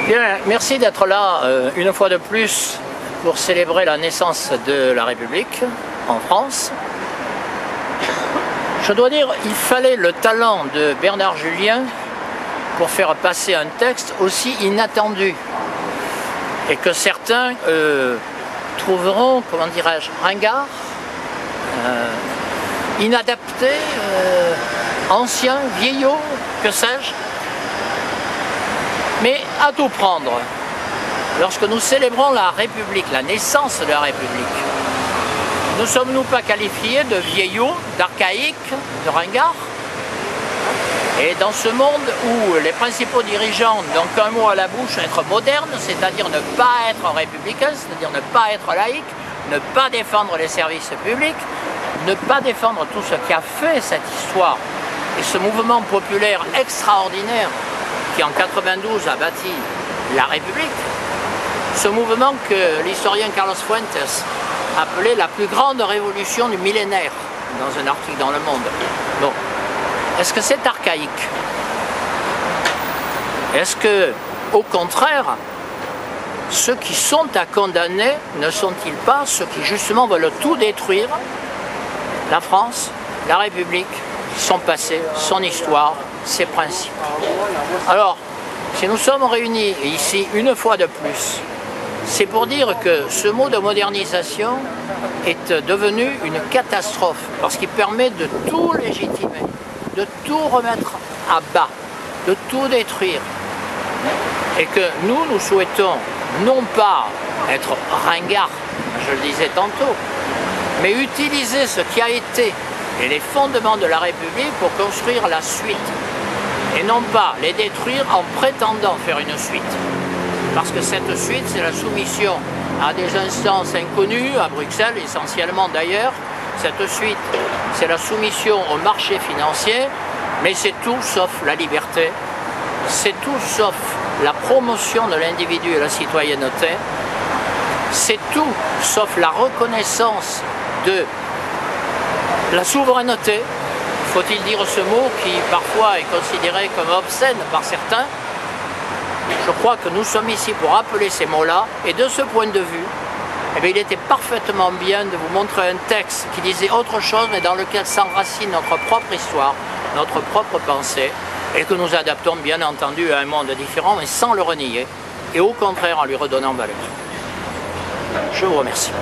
Bien, merci d'être là une fois de plus pour célébrer la naissance de la République en France. Je dois dire, il fallait le talent de Bernard Julien pour faire passer un texte aussi inattendu et que certains trouveront, comment dirais-je, ringard, inadapté, ancien, vieillot, que sais-je. Mais à tout prendre, lorsque nous célébrons la République, la naissance de la République, ne sommes-nous pas qualifiés de vieillots, d'archaïques, de ringards? Et dans ce monde où les principaux dirigeants n'ont qu'un mot à la bouche, être moderne, c'est-à-dire ne pas être républicain, c'est-à-dire ne pas être laïque, ne pas défendre les services publics, ne pas défendre tout ce qui a fait cette histoire et ce mouvement populaire extraordinaire qui en 92 a bâti la République, ce mouvement que l'historien Carlos Fuentes appelait la plus grande révolution du millénaire dans un article dans Le Monde. Bon, est-ce que c'est archaïque? Est-ce que, au contraire, ceux qui sont à condamner ne sont-ils pas ceux qui justement veulent tout détruire? La France, la République, son passé, son histoire, ses principes. Alors, si nous sommes réunis ici une fois de plus, c'est pour dire que ce mot de modernisation est devenu une catastrophe, parce qu'il permet de tout légitimer, de tout remettre à bas, de tout détruire. Et que nous souhaitons non pas être ringards, je le disais tantôt, mais utiliser ce qui a été et les fondements de la République pour construire la suite. Et non pas les détruire en prétendant faire une suite. Parce que cette suite, c'est la soumission à des instances inconnues, à Bruxelles essentiellement d'ailleurs. Cette suite, c'est la soumission au marché financier, mais c'est tout sauf la liberté. C'est tout sauf la promotion de l'individu et la citoyenneté. C'est tout sauf la reconnaissance de la souveraineté. Faut-il dire ce mot qui parfois est considéré comme obscène par certains? Je crois que nous sommes ici pour rappeler ces mots-là, et de ce point de vue, eh bien, il était parfaitement bien de vous montrer un texte qui disait autre chose, mais dans lequel s'enracine notre propre histoire, notre propre pensée, et que nous adaptons bien entendu à un monde différent, mais sans le renier, et au contraire en lui redonnant valeur. Je vous remercie.